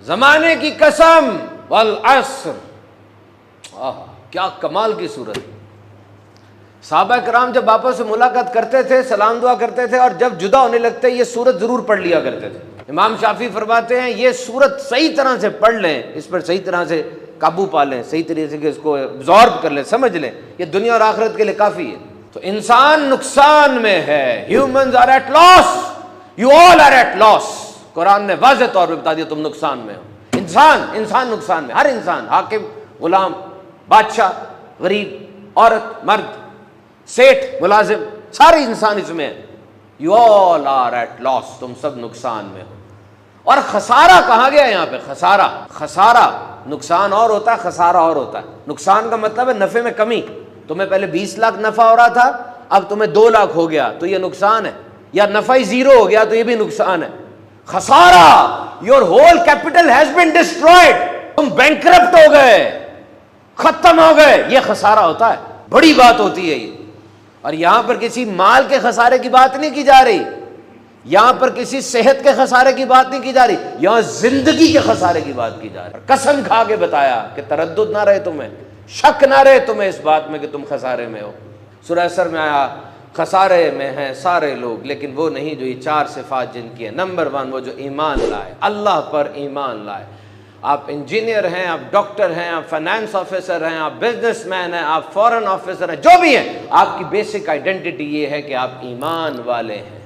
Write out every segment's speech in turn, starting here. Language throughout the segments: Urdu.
زمانے کی قسم والعصر، کیا کمال کی صورت۔ صحابہ کرام جب آپس سے ملاقات کرتے تھے، سلام دعا کرتے تھے، اور جب جدا ہونے لگتے یہ سورت ضرور پڑھ لیا کرتے تھے۔ امام شافعی فرماتے ہیں یہ سورت صحیح طرح سے پڑھ لیں، اس پر صحیح طرح سے قابو پا لیں، صحیح طریقے سے اس کو absorb کر لیں، سمجھ لیں، یہ دنیا اور آخرت کے لیے کافی ہے۔ تو انسان نقصان میں ہے، humans are at loss, you all are at loss۔ قرآن نے واضح طور پہ بتا دیا تم نقصان میں ہو۔ انسان نقصان میں، ہر انسان، حاکم، غلام، بادشاہ، غریب، عورت، مرد، سیٹھ، ملازم، سارے انسان اس میں ہیں۔ You all are at loss، تم سب نقصان میں ہو۔ اور خسارہ کہا گیا یہاں پہ، خسارہ، نقصان اور ہوتا ہے، خسارہ اور ہوتا ہے۔ نقصان کا مطلب ہے نفع میں کمی، تمہیں پہلے 20 لاکھ نفع ہو رہا تھا، اب تمہیں 2 لاکھ ہو گیا تو یہ نقصان ہے، یا نفع ہی 0 ہو گیا تو یہ بھی نقصان ہے۔ خسارہ، your whole capital has been destroyed، تم بینکرپٹ ہو گئے، ختم ہو گئے، یہ خسارہ ہوتا ہے، بڑی بات ہوتی ہے یہ۔ اور یہاں پر کسی مال کے خسارے کی بات نہیں کی جا رہی، یہاں پر کسی صحت کے خسارے کی بات نہیں کی جا رہی، یہاں زندگی کے خسارے کی بات کی جا رہی ہے۔ قسم کھا کے بتایا کہ تردد نہ رہے تمہیں، شک نہ رہے تمہیں اس بات میں کہ تم خسارے میں ہو۔ سورہ اسر میں آیا خسارے میں ہیں سارے لوگ، لیکن وہ نہیں جو یہ 4 صفات جن کی ہیں۔ نمبر 1 وہ جو ایمان لائے، اللہ پر ایمان لائے۔ آپ انجینئر ہیں، آپ ڈاکٹر ہیں، آپ فائنانس آفیسر ہیں، آپ بزنس مین ہیں، آپ فورن آفیسر ہیں، جو بھی ہیں، آپ کی بیسک آئیڈینٹی یہ ہے کہ آپ ایمان والے ہیں۔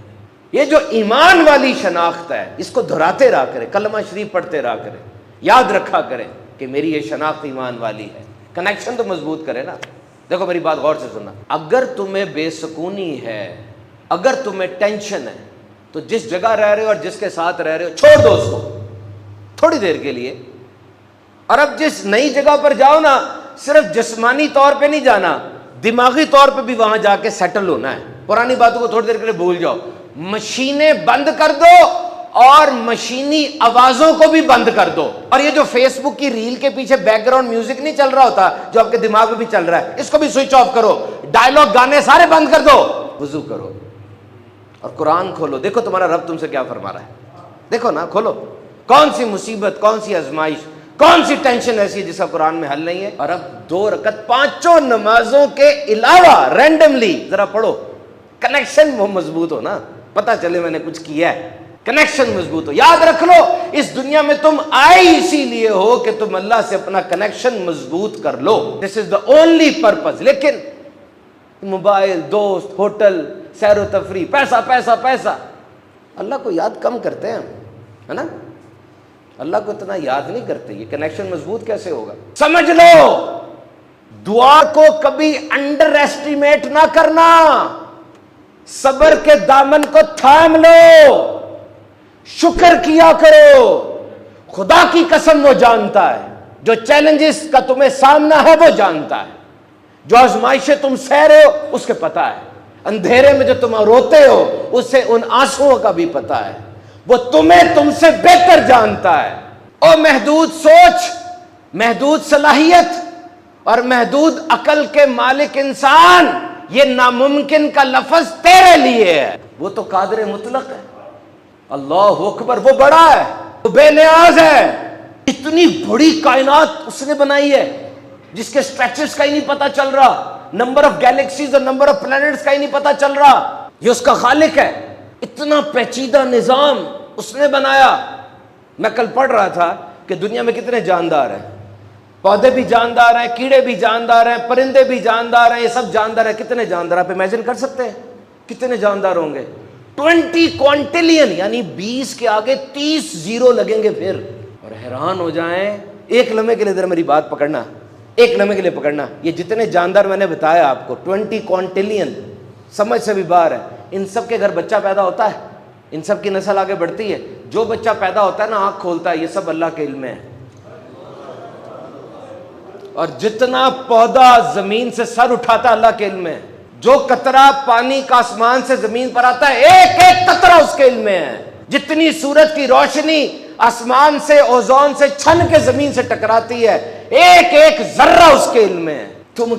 یہ جو ایمان والی شناخت ہے اس کو دہراتے رہا کریں، کلمہ شریف پڑھتے رہا کریں، یاد رکھا کریں کہ میری یہ شناخت ایمان والی ہے۔ کنیکشن تو مضبوط کرے نا۔ دیکھو میری بات غور سے سننا، اگر تمہیں بے سکونی ہے، اگر تمہیں ٹینشن ہے، تو جس جگہ رہ رہے ہو اور جس کے ساتھ رہ رہے ہو چھوڑ دو اس کو تھوڑی دیر کے لیے۔ اور اب جس نئی جگہ پر جاؤ نا، صرف جسمانی طور پہ نہیں جانا، دماغی طور پہ بھی وہاں جا کے سیٹل ہونا ہے۔ پرانی باتوں کو تھوڑی دیر کے لیے بھول جاؤ، مشینیں بند کر دو اور مشینی آوازوں کو بھی بند کر دو۔ اور یہ جو فیس بک کی ریل کے پیچھے بیک گراؤنڈ میوزک نہیں چل رہا ہوتا جو آپ کے دماغ میں بھی چل رہا ہے، اس کو بھی سوئچ آف کرو، ڈائلاگ گانے سارے بند کر دو، وضو کرو اور قرآن کھولو، دیکھو تمہارا رب تم سے کیا فرما رہا ہے۔ دیکھو نا، کھولو، کون سی مصیبت، کون سی آزمائش، کون سی ٹینشن ایسی ہے جس کا قرآن میں حل نہیں ہے۔ اور اب 2 رکعت 5 نمازوں کے علاوہ رینڈملی ذرا پڑھو، کنیکشن وہ مضبوط ہو نا، پتہ چلے میں نے کچھ کیا ہے، کنیکشن مضبوط ہو۔ یاد رکھ لو اس دنیا میں تم آئے اسی لیے ہو کہ تم اللہ سے اپنا کنیکشن مضبوط کر لو، دس از دا اونلی پرپز۔ لیکن موبائل، دوست، ہوٹل، سیر و تفریح، پیسہ پیسہ پیسہ، اللہ کو یاد کم کرتے ہیں ہم، ہے نا، اللہ کو اتنا یاد نہیں کرتے۔ یہ کنیکشن مضبوط کیسے ہوگا؟ سمجھ لو، دعا کو کبھی انڈر ایسٹیمیٹ نہ کرنا، صبر کے دامن کو تھام لو، شکر کیا کرو۔ خدا کی قسم وہ جانتا ہے، جو چیلنجز کا تمہیں سامنا ہے وہ جانتا ہے، جو آزمائشیں تم سہ رہے ہو اس کے پتہ ہے، اندھیرے میں جو تم روتے ہو اسے ان آنسوؤں کا بھی پتہ ہے، وہ تمہیں تم سے بہتر جانتا ہے۔ او محدود سوچ، محدود صلاحیت اور محدود عقل کے مالک انسان، یہ ناممکن کا لفظ تیرے لیے ہے، وہ تو قادر مطلق ہے۔ اللہ اکبر، وہ بڑا ہے، وہ بے نیاز ہے۔ اتنی بڑی کائنات اس نے بنائی ہے جس کے سٹریچز کا ہی نہیں پتہ چل رہا، نمبر آف گیلیکسیز اور نمبر آف پلانٹس کا ہی نہیں پتہ چل رہا، یہ اس کا خالق ہے۔ اتنا پیچیدہ نظام اس نے بنایا۔ میں کل پڑھ رہا تھا کہ دنیا میں کتنے جاندار ہیں، پودے بھی جاندار ہیں، کیڑے بھی جاندار ہیں، پرندے بھی جاندار ہیں، یہ سب جاندار ہیں۔ کتنے جاندار آپ امیجن کر سکتے ہیں کتنے جاندار ہوں گے؟ 20 کوانٹیلین، یعنی 20 کے آگے 30 زیرو لگیں گے پھر، اور حیران ہو جائیں۔ ایک لمحے کے لیے ذرا میری بات پکڑنا، ایک لمحے کے لیے پکڑنا، یہ جتنے جاندار میں نے بتایا آپ کو 20 کوانٹیلین، سمجھ سے بھی باہر ہے۔ ان سب کے گھر بچہ پیدا ہوتا ہے، ان سب کی نسل آگے بڑھتی ہے، جو بچہ پیدا ہوتا ہے نا آنکھ کھولتا ہے، یہ سب اللہ کے علم میں ہے۔ اور جتنا پودا زمین سے سر اٹھاتا ہے اللہ کے علم میں ہے، جو قطرہ پانی کا آسمان سے زمین پر آتا ہے ایک ایک قطرہ اس کے علم میں ہے، جتنی سورج کی روشنی آسمان سے اوزون سے چھن کے زمین سے ٹکراتی ہے ایک ایک ذرہ اس کے علم میں ہے۔